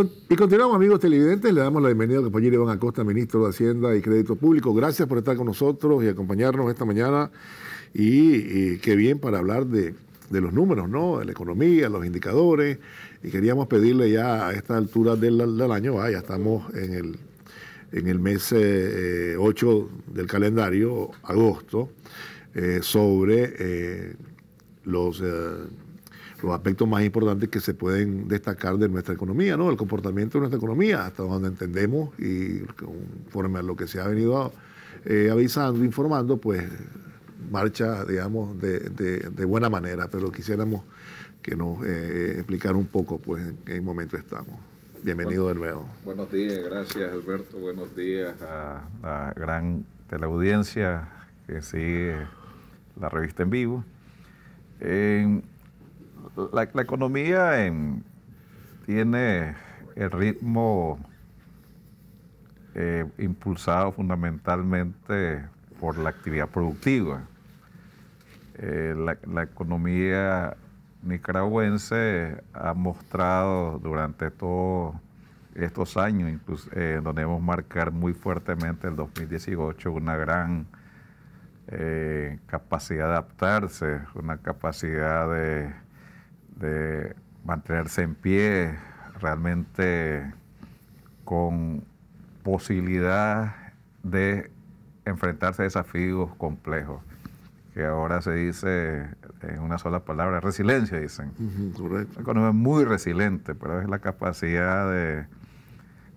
Y continuamos, amigos televidentes. Le damos la bienvenida al compañero Iván Acosta, ministro de Hacienda y Crédito Público. Gracias por estar con nosotros y acompañarnos esta mañana. Y qué bien para hablar de los números, ¿no? De la economía, los indicadores. Y queríamos pedirle ya a esta altura del año, ya estamos en el mes 8 del calendario, agosto, sobre los aspectos más importantes que se pueden destacar de nuestra economía, ¿no? El comportamiento de nuestra economía, hasta donde entendemos y conforme a lo que se ha venido avisando, informando, pues marcha, digamos, de buena manera, pero quisiéramos que nos explicara un poco, pues, en qué momento estamos. Bienvenido de nuevo. Buenos días, gracias Alberto, buenos días a la gran teleaudiencia que sigue la revista en vivo. La economía tiene el ritmo impulsado fundamentalmente por la actividad productiva. La economía nicaragüense ha mostrado durante todos estos años, incluso donde debemos marcar muy fuertemente el 2018, una gran capacidad de adaptarse, una capacidad de mantenerse en pie, realmente con posibilidad de enfrentarse a desafíos complejos, que ahora se dice en una sola palabra, resiliencia, dicen. Correcto. La economía es muy resiliente, pero es la capacidad de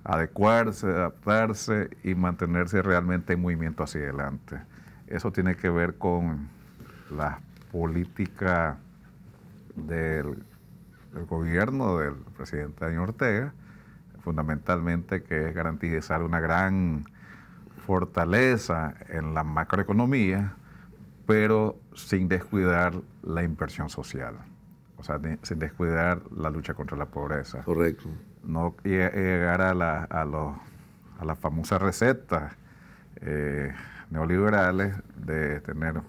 adecuarse, de adaptarse y mantenerse realmente en movimiento hacia adelante. Eso tiene que ver con la política del gobierno del presidente Daniel Ortega, fundamentalmente, que es garantizar una gran fortaleza en la macroeconomía, pero sin descuidar la inversión social, o sea, sin descuidar la lucha contra la pobreza. Correcto. No llegar a las famosas recetas neoliberales de tener,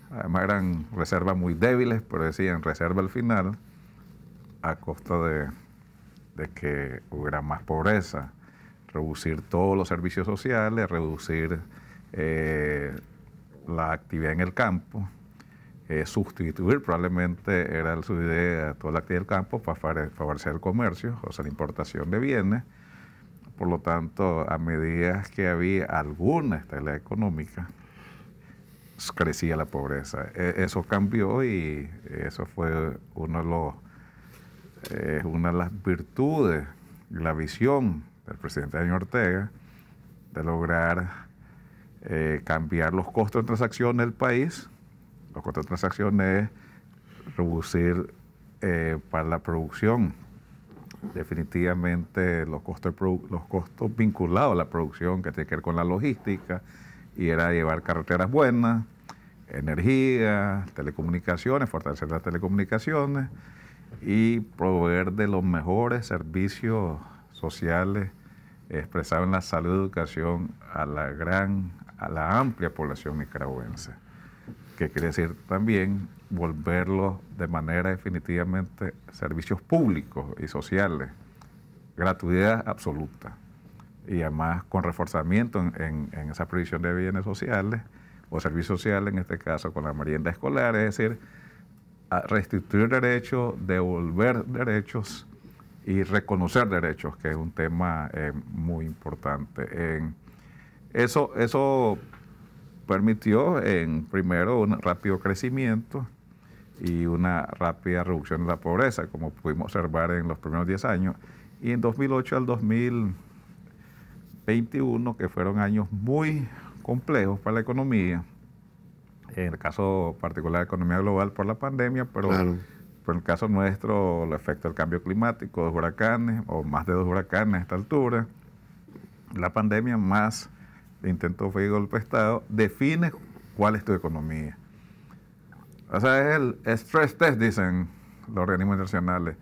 además eran reservas muy débiles, pero decían reserva al final, a costa de que hubiera más pobreza, reducir todos los servicios sociales, reducir la actividad en el campo, sustituir, probablemente era su idea, toda la actividad del campo para favorecer el comercio, o sea, la importación de bienes. Por lo tanto, a medida que había alguna estabilidad económica, crecía la pobreza. Eso cambió y eso fue una de las virtudes y la visión del presidente Daniel Ortega de lograr cambiar los costos de transacción del país. Los costos de transacción es reducir para la producción definitivamente los costos vinculados a la producción, que tiene que ver con la logística, y era llevar carreteras buenas, energía, telecomunicaciones, fortalecer las telecomunicaciones y proveer de los mejores servicios sociales expresados en la salud y educación a la amplia población nicaragüense, que quiere decir también volverlos de manera definitivamente servicios públicos y sociales, gratuidad absoluta, y además con reforzamiento en esa provisión de bienes sociales o servicios sociales, en este caso con la merienda escolar, es decir, a restituir derechos, devolver derechos y reconocer derechos, que es un tema muy importante. Eso permitió, primero, un rápido crecimiento y una rápida reducción de la pobreza, como pudimos observar en los primeros 10 años. Y en 2008 al 2021, que fueron años muy complejos para la economía, en el caso particular de la economía global por la pandemia, pero claro, por el caso nuestro, el efecto del cambio climático, 2 huracanes, o más de 2 huracanes a esta altura, la pandemia más intento fue golpe de Estado, define cuál es tu economía. O sea, es el stress test, dicen los organismos internacionales.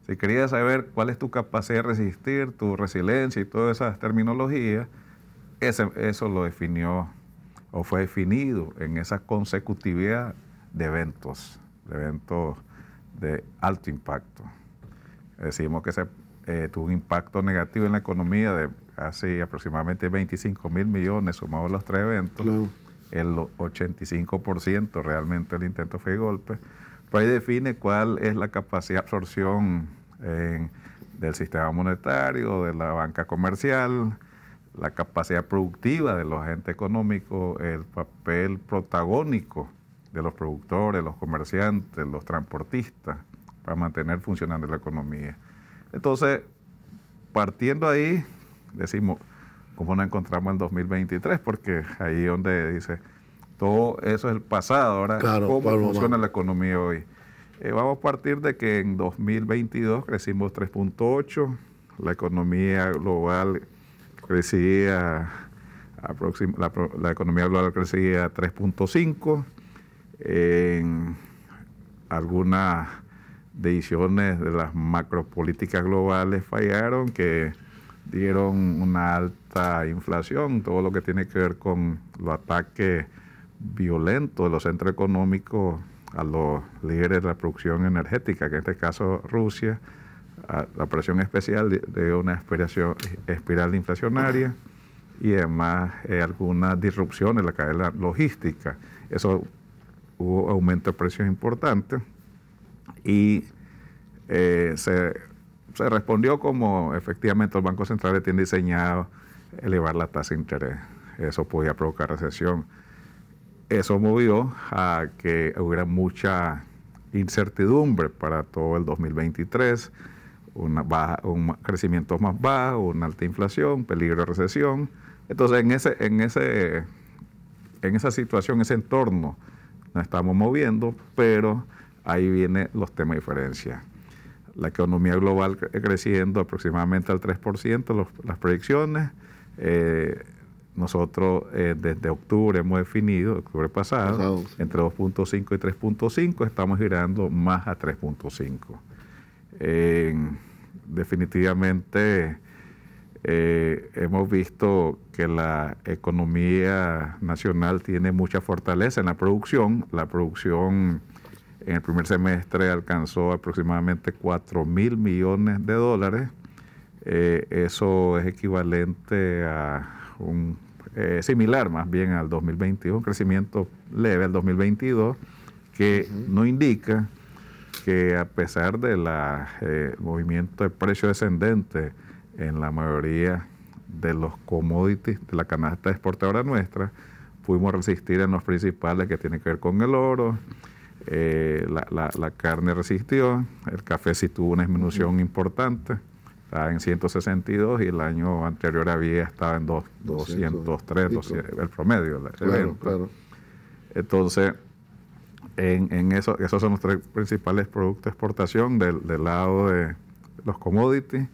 Si querías saber cuál es tu capacidad de resistir, tu resiliencia y todas esas terminologías, eso lo definió o fue definido en esa consecutividad de eventos de alto impacto. Decimos que tuvo un impacto negativo en la economía de casi aproximadamente 25.000 millones sumados los tres eventos. Claro. El 85% realmente el intento fue de golpe. Pero ahí define cuál es la capacidad de absorción del sistema monetario, de la banca comercial, la capacidad productiva de los agentes económicos, el papel protagónico de los productores, los comerciantes, los transportistas, para mantener funcionando la economía. Entonces, partiendo ahí, decimos, ¿cómo nos encontramos en 2023? Porque ahí es donde dice, todo eso es el pasado, ahora claro, ¿cómo funciona la economía hoy? Vamos a partir de que en 2022 crecimos 3.8, la economía global crecía, la economía global crecía 3.5, en algunas decisiones de las macropolíticas globales fallaron, que dieron una alta inflación, todo lo que tiene que ver con los ataques violentos de los centros económicos a los líderes de la producción energética, que en este caso Rusia, la presión especial de una espiral inflacionaria y además alguna disrupción en la cadena logística. Eso hubo aumento de precios importantes y se respondió como efectivamente los bancos centrales tienen diseñado elevar la tasa de interés. Eso podía provocar recesión. Eso movió a que hubiera mucha incertidumbre para todo el 2023, un crecimiento más bajo, una alta inflación, peligro de recesión. Entonces, en esa situación, ese entorno, nos estamos moviendo, pero ahí vienen los temas de diferencia. La economía global creciendo aproximadamente al 3%, las predicciones. Nosotros desde octubre hemos definido, octubre pasado, entre 2.5 y 3.5, estamos girando más a 3.5. Definitivamente hemos visto que la economía nacional tiene mucha fortaleza en la producción. La producción en el primer semestre alcanzó aproximadamente 4.000 millones de dólares. Eso es equivalente a similar más bien al 2022, un crecimiento leve al 2022, que no indica que a pesar del movimiento de precio descendente en la mayoría de los commodities de la canasta exportadora nuestra, pudimos resistir en los principales que tienen que ver con el oro, la carne resistió, el café sí tuvo una disminución importante, estaba en 162 y el año anterior había estado en 203, el promedio. Claro. Entonces, esos son los tres principales productos de exportación del lado de los commodities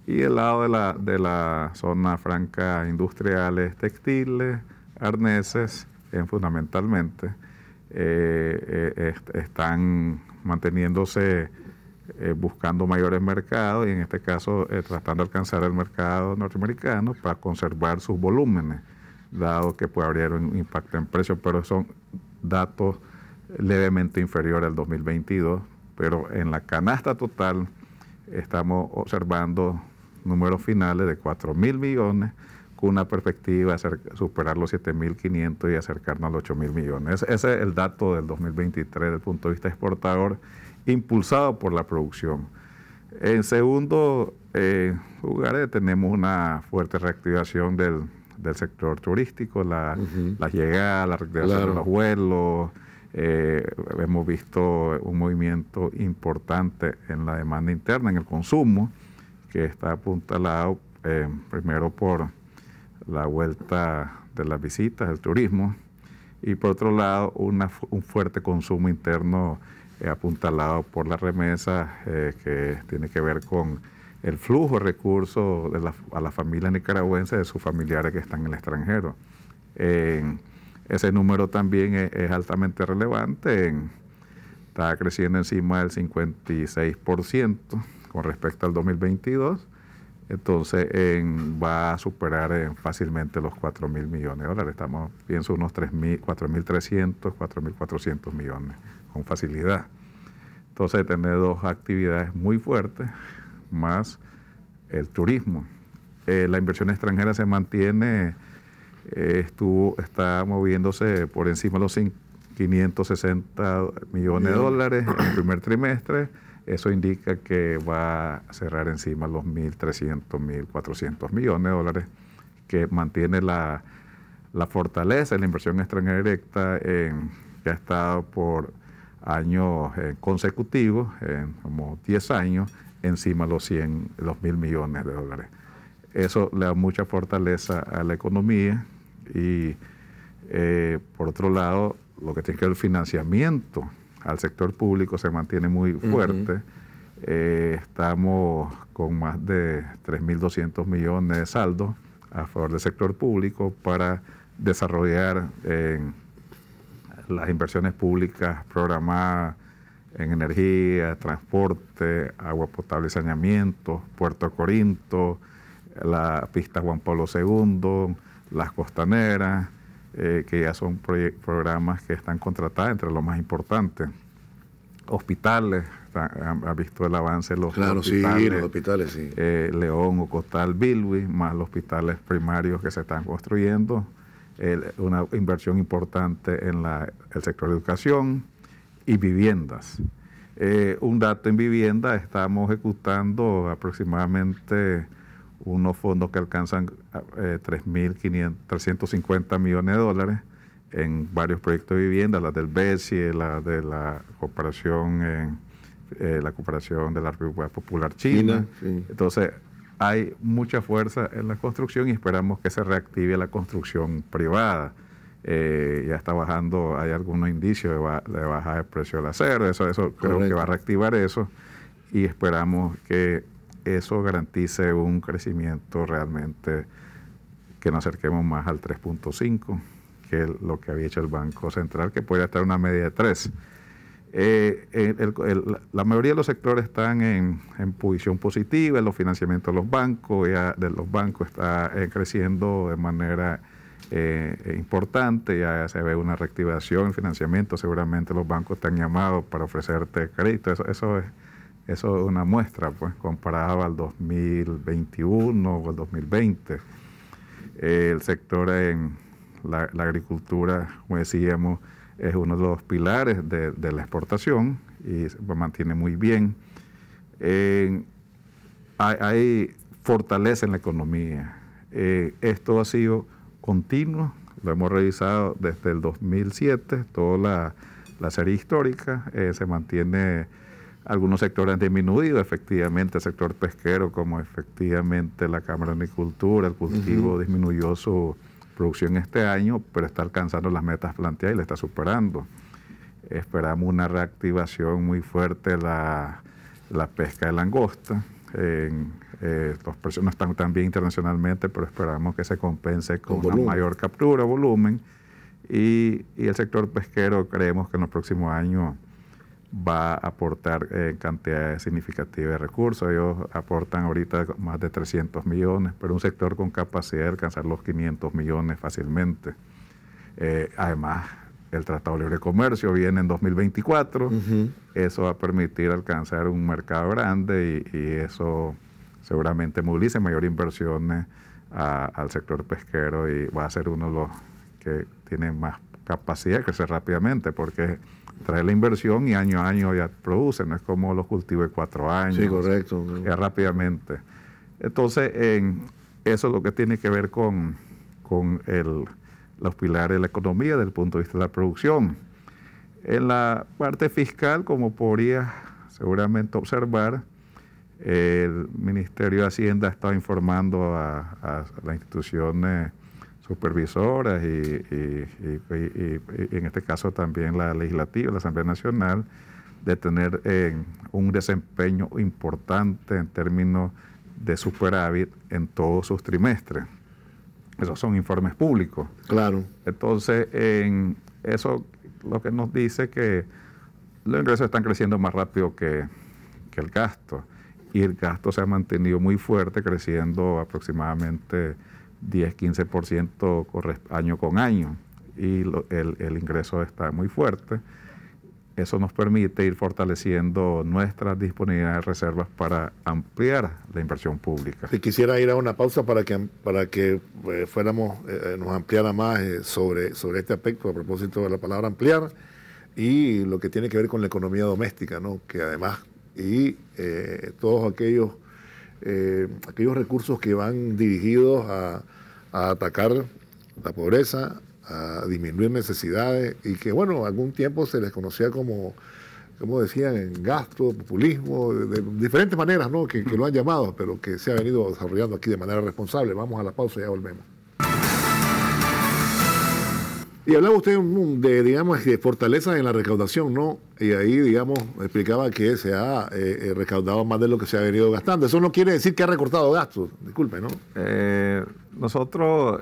y del lado de la zona franca industriales, textiles, arneses, fundamentalmente, están manteniéndose buscando mayores mercados y en este caso tratando de alcanzar el mercado norteamericano para conservar sus volúmenes, dado que puede haber un impacto en precios, pero son datos levemente inferiores al 2022, pero en la canasta total estamos observando números finales de 4.000 millones con una perspectiva de superar los 7.500 y acercarnos a los 8.000 millones. Ese es el dato del 2023 desde el punto de vista exportador, impulsado por la producción. En segundo lugar, tenemos una fuerte reactivación del sector turístico, la llegada, la reactivación de los vuelos. Hemos visto un movimiento importante en la demanda interna, en el consumo, que está apuntalado primero por la vuelta de las visitas, el turismo, y por otro lado un fuerte consumo interno apuntalado por las remesas, que tiene que ver con el flujo de recursos a las familias nicaragüenses de sus familiares que están en el extranjero. Ese número también es altamente relevante, está creciendo encima del 56% con respecto al 2022, entonces va a superar fácilmente los 4.000 millones de dólares, estamos, pienso, unos 4.300, 4.400 millones, con facilidad. Entonces, tener dos actividades muy fuertes, más el turismo. La inversión extranjera se mantiene, está moviéndose por encima de los 560 millones de dólares en el primer trimestre. Eso indica que va a cerrar encima de los 1.300, 1.400 millones de dólares, que mantiene la fortaleza de la inversión extranjera directa, que ha estado por años consecutivos, como 10 años, encima de los 1.000 millones de dólares. Eso le da mucha fortaleza a la economía y, por otro lado, lo que tiene que ver el financiamiento al sector público se mantiene muy fuerte. Estamos con más de 3.200 millones de saldo a favor del sector público para desarrollar las inversiones públicas programadas en energía, transporte, agua potable y saneamiento, Puerto Corinto, la pista Juan Pablo II, las costaneras, que ya son programas que están contratados entre los más importantes. Hospitales, ha visto el avance de los hospitales. Sí, los hospitales, sí. León, Ocotal, Bilwi, más los hospitales primarios que se están construyendo. Una inversión importante en el sector de educación y viviendas. Un dato en vivienda, estamos ejecutando aproximadamente unos fondos que alcanzan 350 millones de dólares en varios proyectos de vivienda, la del BESI, la de la cooperación de la República Popular China. Sí. Entonces, hay mucha fuerza en la construcción y esperamos que se reactive la construcción privada. Ya está bajando, hay algunos indicios de baja de precio del acero, eso creo que va a reactivar eso y esperamos que eso garantice un crecimiento realmente que nos acerquemos más al 3.5, que es lo que había hecho el Banco Central, que podría estar una media de 3. La mayoría de los sectores están en posición positiva, los financiamientos de los bancos está creciendo de manera importante, ya se ve una reactivación en financiamiento, seguramente los bancos están llamados para ofrecerte crédito, eso es una muestra, pues, comparado al 2021 o al 2020. El sector en la agricultura, como decíamos, es uno de los pilares de la exportación y se mantiene muy bien. Hay fortaleza en la economía. Esto ha sido continuo, lo hemos revisado desde el 2007, toda la serie histórica, se mantiene. Algunos sectores han disminuido, efectivamente el sector pesquero, como efectivamente la Cámara de Agricultura, el cultivo disminuyó su producción este año, pero está alcanzando las metas planteadas y la está superando. Esperamos una reactivación muy fuerte de la pesca de langosta. Los precios no están tan bien internacionalmente, pero esperamos que se compense con una mayor captura, volumen. Y el sector pesquero creemos que en los próximos años va a aportar cantidades significativas de recursos. Ellos aportan ahorita más de 300 millones, pero un sector con capacidad de alcanzar los 500 millones fácilmente. Además, el Tratado de Libre Comercio viene en 2024. Eso va a permitir alcanzar un mercado grande y eso seguramente movilice mayor inversiones al sector pesquero y va a ser uno de los que tiene más capacidad de crecer rápidamente, porque trae la inversión y año a año ya produce, no es como los cultivos de 4 años. Sí, correcto. Ya rápidamente. Entonces, eso es lo que tiene que ver con los pilares de la economía desde el punto de vista de la producción. En la parte fiscal, como podría seguramente observar, el Ministerio de Hacienda está informando a las instituciones supervisoras y en este caso también la legislativa, la Asamblea Nacional, de tener un desempeño importante en términos de superávit en todos sus trimestres. Esos son informes públicos. Claro. Entonces, eso lo que nos dice que los ingresos están creciendo más rápido que el gasto. Y el gasto se ha mantenido muy fuerte, creciendo aproximadamente 10-15% año con año. Y el ingreso está muy fuerte. eso nos permite ir fortaleciendo nuestras disponibilidades de reservas para ampliar la inversión pública. Si quisiera ir a una pausa para que nos ampliara más sobre este aspecto a propósito de la palabra ampliar y lo que tiene que ver con la economía doméstica, ¿no? Que además, y todos aquellos recursos que van dirigidos a atacar la pobreza, a disminuir necesidades y que, bueno, algún tiempo se les conocía como decían, en gasto, populismo, de diferentes maneras, ¿no? Que lo han llamado, pero que se ha venido desarrollando aquí de manera responsable. Vamos a la pausa y ya volvemos. Y hablaba usted de fortaleza en la recaudación, ¿no? Y ahí, digamos, explicaba que se ha recaudado más de lo que se ha venido gastando. Eso no quiere decir que ha recortado gastos, disculpe, ¿no? Nosotros,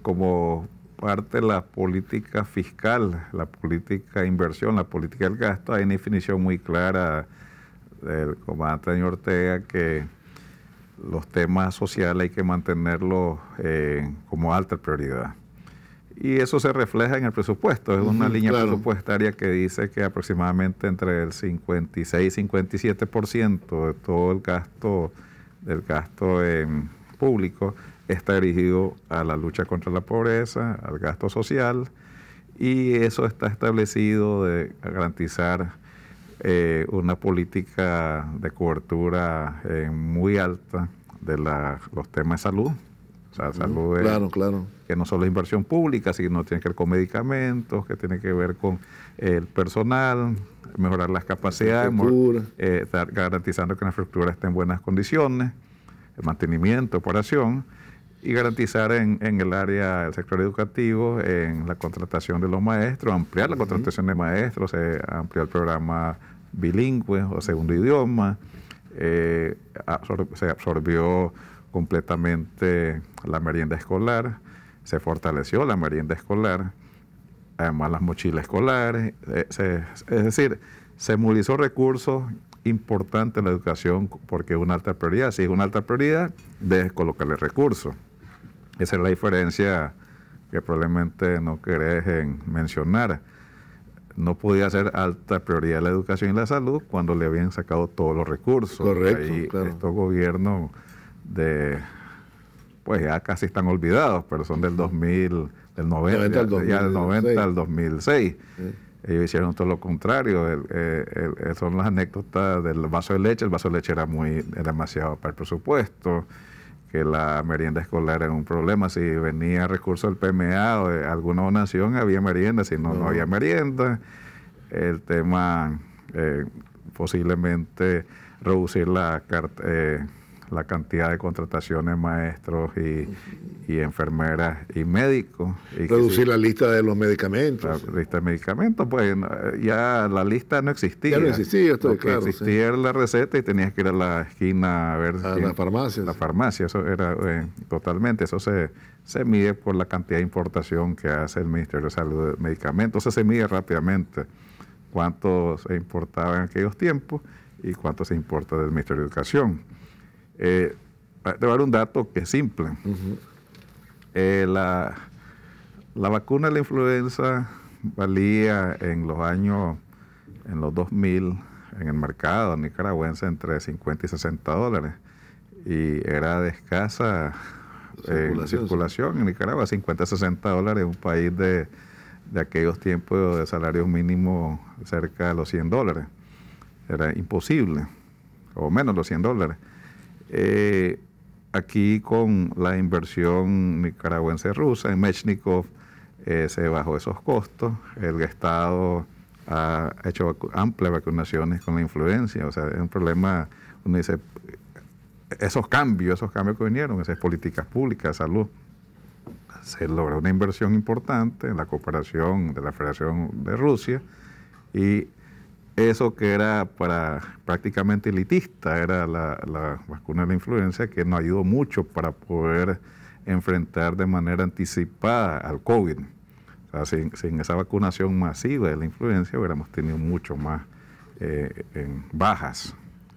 como parte de la política fiscal, la política de inversión, la política del gasto, hay una definición muy clara del comandante Daniel Ortega que los temas sociales hay que mantenerlos como alta prioridad. Y eso se refleja en el presupuesto. Es una línea presupuestaria que dice que aproximadamente entre el 56 y 57% de todo el gasto público está dirigido a la lucha contra la pobreza, al gasto social, y eso está establecido de garantizar una política de cobertura muy alta de los temas de salud. O sea, salud que no solo es inversión pública, sino tiene que ver con medicamentos, que tiene que ver con el personal, mejorar las capacidades, estar garantizando que la infraestructura esté en buenas condiciones, el mantenimiento, operación, y garantizar en el área del sector educativo, en la contratación de los maestros, ampliar la contratación de maestros, ampliar el programa bilingüe o segundo idioma, se absorbió completamente la merienda escolar, se fortaleció la merienda escolar, además las mochilas escolares, es decir, se movilizó recursos importantes en la educación porque es una alta prioridad. Si es una alta prioridad, debes colocarle recursos. Esa es la diferencia que probablemente no querés mencionar. No podía ser alta prioridad la educación y la salud cuando le habían sacado todos los recursos. Correcto, ahí, claro. Estos gobiernos pues ya casi están olvidados, pero son del 90 al 2006. Sí. Ellos hicieron todo lo contrario. Son las anécdotas del vaso de leche. El vaso de leche era demasiado para el presupuesto, que la merienda escolar era un problema. Si venía recurso del PMA o de alguna donación, había merienda. Si no había merienda. El tema, posiblemente, reducir la cantidad de contrataciones de maestros y enfermeras y médicos. Reducir la lista de los medicamentos. La lista de medicamentos, pues ya la lista no existía. Ya no existía, esto claro. Existía era la receta y tenías que ir a la esquina a ver. La farmacia. La farmacia, eso era totalmente. Eso se mide por la cantidad de importación que hace el Ministerio de Salud de medicamentos. Eso se mide rápidamente. Cuánto se importaba en aquellos tiempos y cuánto se importa del Ministerio de Educación. Te voy a dar un dato que es simple. La vacuna de la influenza valía en los 2000 en el mercado nicaragüense entre 50 y 60 dólares y era de escasa circulación en Nicaragua, 50 a 60 dólares en un país de aquellos tiempos de salario mínimo cerca de los 100 dólares. Era imposible, o menos los 100 dólares. Aquí con la inversión nicaragüense rusa en Mechnikov se bajó esos costos. El Estado ha hecho amplias vacunaciones con la influenza. O sea, es un problema, uno dice, esos cambios que vinieron, esas políticas públicas de salud, se logró una inversión importante en la cooperación de la Federación de Rusia y eso que era prácticamente elitista, era la vacuna de la influenza, que nos ayudó mucho para poder enfrentar de manera anticipada al COVID. O sea, sin esa vacunación masiva de la influenza hubiéramos tenido mucho más bajas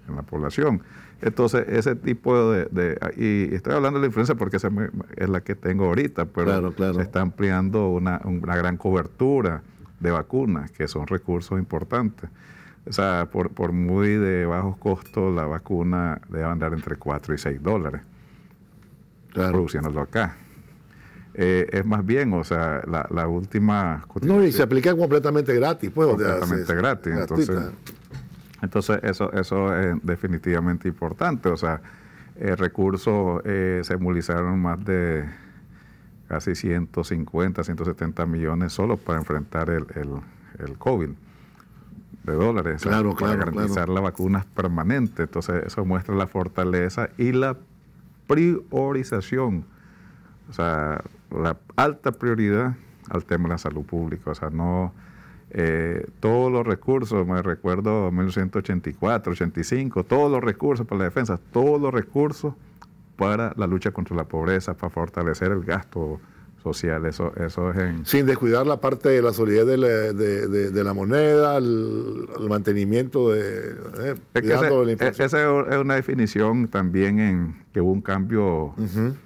en la población. Entonces, ese tipo y estoy hablando de la influenza porque es la que tengo ahorita, pero claro. Se está ampliando una gran cobertura de vacunas, que son recursos importantes. O sea, por muy de bajos costos, la vacuna debe andar entre 4 y 6 dólares, Claro. produciéndolo acá. Es más bien, o sea, la última... No, y se aplica completamente gratis, pues. Completamente gratis. Entonces eso es definitivamente importante. O sea, recursos se movilizaron más de casi 150, 170 millones solo para enfrentar el COVID de dólares, claro, o sea, para garantizar la vacuna permanente. Entonces eso muestra la fortaleza y la priorización, o sea, la alta prioridad al tema de la salud pública. O sea, no todos los recursos, me recuerdo 1984, 85, todos los recursos para la defensa, todos los recursos para la lucha contra la pobreza, para fortalecer el gasto social. Eso es en... Sin descuidar la parte de la solidez de la moneda, el mantenimiento de la inflación. Esa es una definición también en que hubo un cambio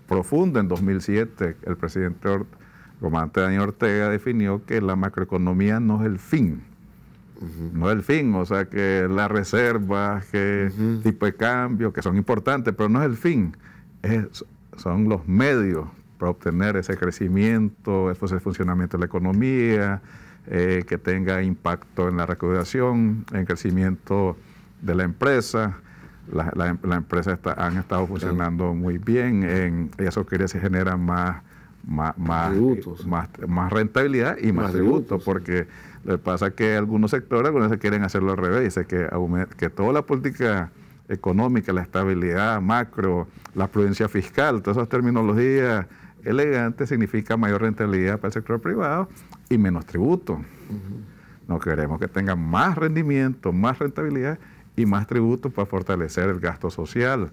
profundo en 2007. El presidente comandante Daniel Ortega definió que la macroeconomía no es el fin. No es el fin, o sea que las reservas, que tipo de cambio, que son importantes, pero no es el fin. Son los medios para obtener ese crecimiento, ese funcionamiento de la economía, que tenga impacto en la recaudación, en el crecimiento de la empresa. La empresa han estado funcionando muy bien, eso quiere se genera más rentabilidad y más tributos, porque lo que pasa es que algunos sectores quieren hacerlo al revés, dice que toda la política económica, la estabilidad macro, la prudencia fiscal, todas esas terminologías elegantes significa mayor rentabilidad para el sector privado y menos tributo. No queremos que tengan más rendimiento, más rentabilidad y más tributos para fortalecer el gasto social,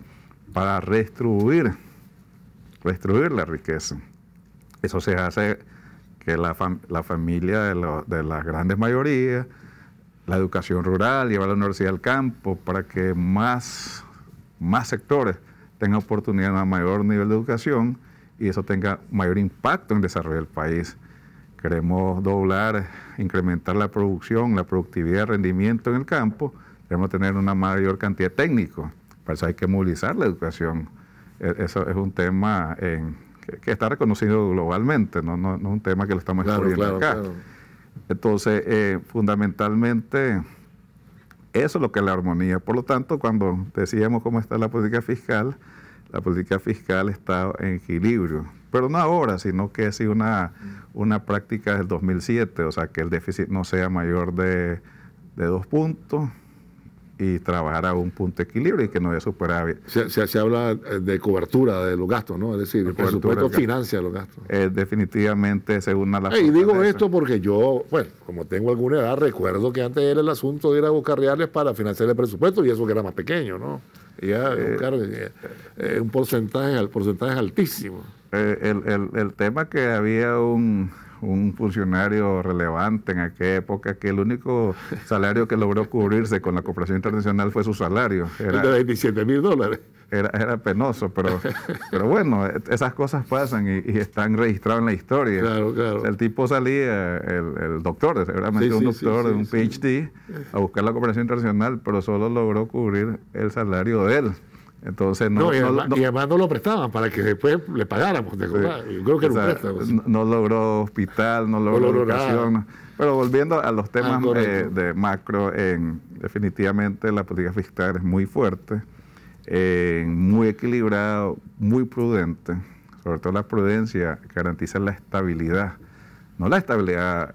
para redistribuir la riqueza. Eso se hace que la familia de las grandes mayorías, la educación rural, llevar la universidad al campo, para que más sectores tengan oportunidad de un mayor nivel de educación y eso tenga mayor impacto en el desarrollo del país. Queremos incrementar la producción, la productividad, el rendimiento en el campo. Queremos tener una mayor cantidad de técnicos. Para eso hay que movilizar la educación. Eso es un tema que está reconocido globalmente, no es un tema que lo estamos descubriendo acá. Claro. Entonces, fundamentalmente, eso es lo que es la armonía. Por lo tanto, cuando decíamos cómo está la política fiscal está en equilibrio. Pero no ahora, sino que ha sido una práctica del 2007, o sea, que el déficit no sea mayor de 2 puntos y trabajar a un punto de equilibrio y que no haya superávit. Se habla de cobertura de los gastos, ¿no? Es decir, el presupuesto financia los gastos. Definitivamente, según la... Y digo esto porque yo, bueno, como tengo alguna edad, recuerdo que antes era el asunto de ir a buscar reales para financiar el presupuesto y eso que era más pequeño, ¿no? Y ya buscar un porcentaje altísimo. El tema que había un funcionario relevante en aquella época que el único salario que logró cubrirse con la cooperación internacional fue su salario. Era de $27,000. Era penoso, pero bueno, esas cosas pasan y están registradas en la historia. Claro. El tipo salía, el doctor, seguramente un doctor de un PhD, a buscar la cooperación internacional, pero solo logró cubrir el salario de él. Entonces y además no lo prestaban para que después le pagáramos. Yo creo que era un préstamo. No logró hospital, no logró educación. Pero volviendo a los temas de macro, definitivamente la política fiscal es muy fuerte, muy equilibrado, muy prudente. Sobre todo la prudencia garantiza la estabilidad. No la estabilidad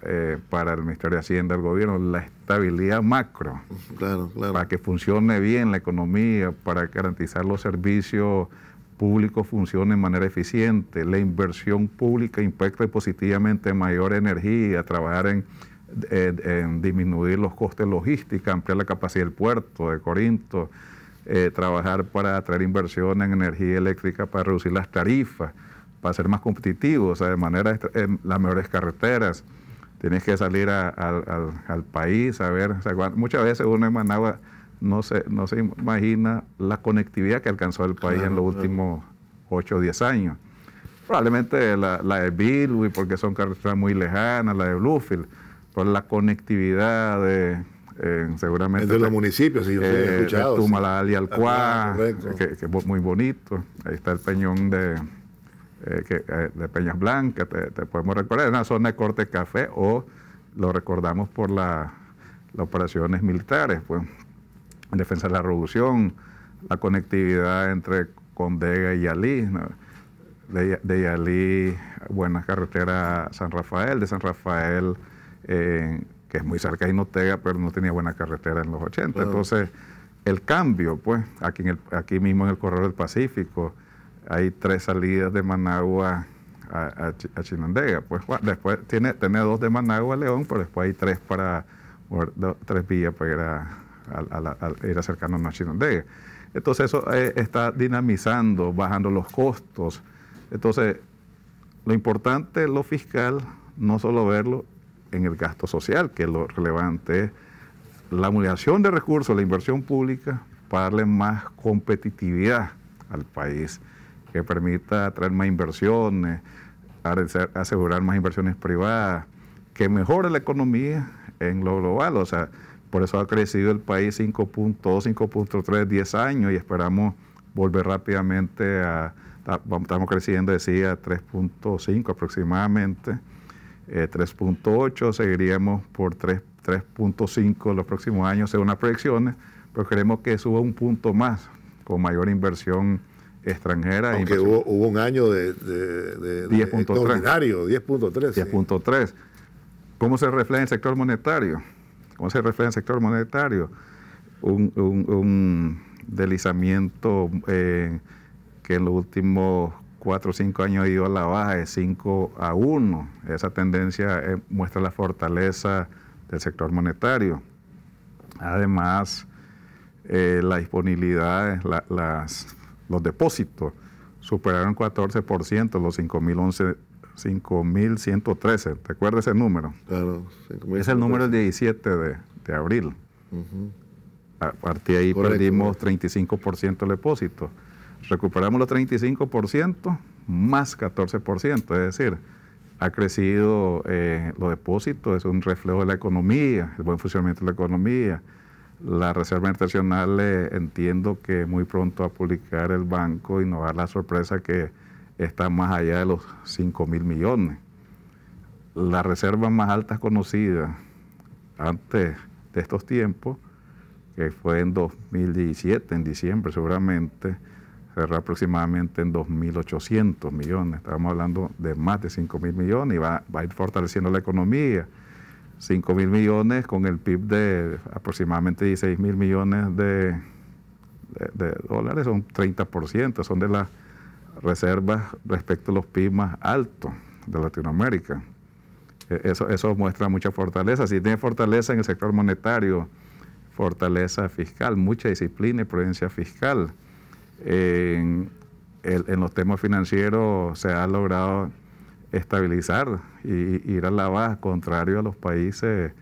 para el Ministerio de Hacienda, el gobierno, la estabilidad macro. Claro. Para que funcione bien la economía, para garantizar los servicios públicos funcionen de manera eficiente, la inversión pública impacte positivamente en mayor energía, trabajar en disminuir los costes logísticos, ampliar la capacidad del puerto de Corinto, trabajar para atraer inversión en energía eléctrica para reducir las tarifas, para ser más competitivos, o sea, de manera las mejores carreteras. Tienes que salir al país a ver, o sea, muchas veces uno en Managua no se imagina la conectividad que alcanzó el país en los últimos 8 o 10 años. Probablemente la de Bilwi, porque son carreteras muy lejanas, la de Bluefield, por la conectividad seguramente entre los municipios, si ustedes han escuchado. De Tumalal y Alcuá, correcto. que es muy bonito. Ahí está el peñón de Peñas Blancas, te podemos recordar, es una zona de corte café, o lo recordamos por las operaciones militares, pues, en defensa de la revolución, la conectividad entre Condega y Yalí, ¿no? De Yalí, buena carretera a San Rafael, de San Rafael, que es muy cerca de Jinotega, pero no tenía buena carretera en los 80. Claro. Entonces, el cambio, pues, aquí mismo en el Corredor del Pacífico, hay 3 salidas de Managua a Chinandega. Pues, después tiene 2 de Managua a León, pero después hay 3 3 vías para ir acercándonos a Chinandega. Entonces, eso está dinamizando, bajando los costos. Entonces, lo importante, lo fiscal, no solo verlo en el gasto social, que es lo relevante, es la acumulación de recursos, la inversión pública, para darle más competitividad al país, que permita atraer más inversiones, asegurar más inversiones privadas, que mejore la economía en lo global. O sea, por eso ha crecido el país 5.2, 5.3, 10 años, y esperamos volver rápidamente estamos creciendo, decía, 3.5 aproximadamente, 3.8, seguiríamos por 3.5 los próximos años según las proyecciones, pero queremos que suba un punto más, con mayor inversión extranjera. Aunque hubo un año de 10.3. Ordinario, 10.3. 10.3. Sí. ¿Cómo se refleja en el sector monetario? Un deslizamiento que en los últimos 4 o 5 años ha ido a la baja, de 5-1. Esa tendencia muestra la fortaleza del sector monetario. Además, la disponibilidad, los depósitos superaron 14%, los 5.113. ¿Te acuerdas ese número? Claro. Es el número del 17 de abril. A partir de ahí perdimos 35% del depósito. Recuperamos los 35% más 14%, es decir, ha crecido los depósitos, es un reflejo de la economía, el buen funcionamiento de la economía. La Reserva Internacional entiendo que muy pronto va a publicar el banco y nos va a dar la sorpresa que está más allá de los 5.000 millones. La reserva más alta conocida antes de estos tiempos, que fue en 2017, en diciembre seguramente, cerró aproximadamente en 2.800 millones. Estábamos hablando de más de 5.000 millones y va a ir fortaleciendo la economía. 5.000 millones con el PIB de aproximadamente 16.000 millones de dólares, son 30%, son de las reservas respecto a los PIB más altos de Latinoamérica. Eso muestra mucha fortaleza. Si tiene fortaleza en el sector monetario, fortaleza fiscal, mucha disciplina y prudencia fiscal. En los temas financieros se ha logrado estabilizar y ir a la baja, contrario a los países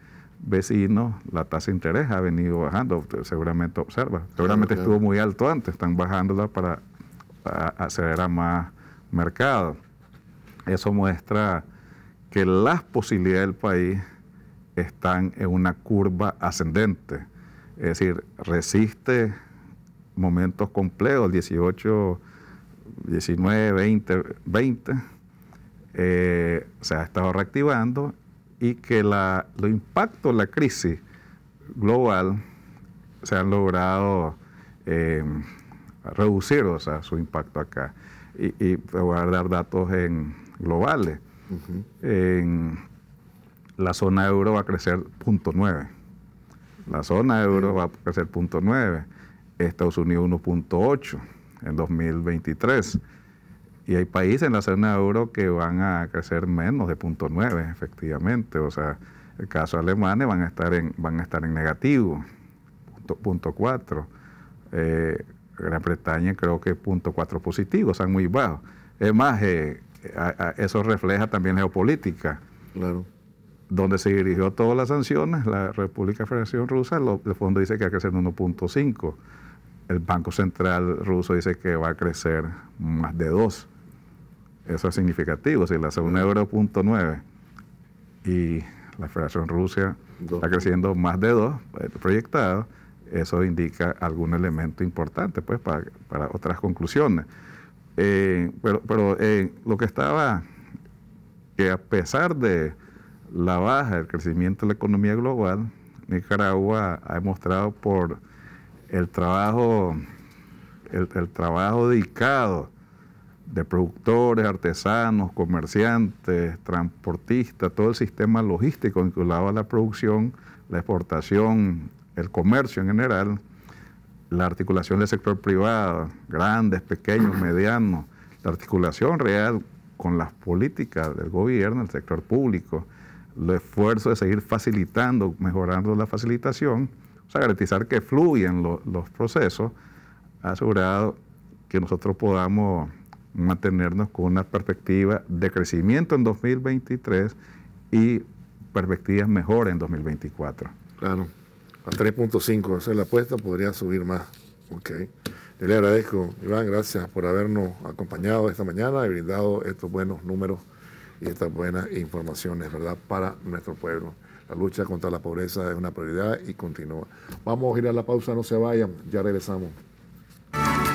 vecinos. La tasa de interés ha venido bajando, seguramente observa. Seguramente estuvo muy alto antes, están bajándola para acceder a más mercado. Eso muestra que las posibilidades del país están en una curva ascendente, es decir, resiste momentos complejos, 18, 19, 20, se ha estado reactivando, y que los impactos de la crisis global se han logrado reducir, o sea, su impacto acá. Y voy a dar datos globales. En la zona euro va a crecer 0.9. La zona euro va a crecer 0.9. Estados Unidos 1.8 en 2023. Y hay países en la zona euro que van a crecer menos de 0.9, efectivamente. O sea, el caso de Alemania van a estar en negativo, 0.4. Gran Bretaña creo que 0.4 positivo, o sea, muy bajos. Es más, eso refleja también geopolítica. Claro. Donde se dirigió todas las sanciones, la República Federación Rusa, el fondo dice que va a crecer 1.5. El Banco Central ruso dice que va a crecer más de 2. Eso es significativo. Si la zona euro 0.9 y La Federación Rusia Dos. está creciendo más de 2 proyectados. Eso indica algún elemento importante pues, para otras conclusiones. Pero lo que estaba, que a pesar de la baja del crecimiento de la economía global, Nicaragua ha demostrado por el trabajo dedicado de productores, artesanos, comerciantes, transportistas, todo el sistema logístico vinculado a la producción, la exportación, el comercio en general, la articulación del sector privado, grandes, pequeños, medianos, la articulación real con las políticas del gobierno, el sector público, el esfuerzo de seguir facilitando, mejorando la facilitación, o sea, garantizar que fluyan los procesos, ha asegurado que nosotros podamos mantenernos con una perspectiva de crecimiento en 2023 y perspectivas mejores en 2024. Claro, a 3.5, esa es la apuesta, podría subir más. Ok. Yo le agradezco, Iván, gracias por habernos acompañado esta mañana y brindado estos buenos números y estas buenas informaciones, ¿verdad?, para nuestro pueblo. La lucha contra la pobreza es una prioridad y continúa. Vamos a ir a la pausa, no se vayan, ya regresamos.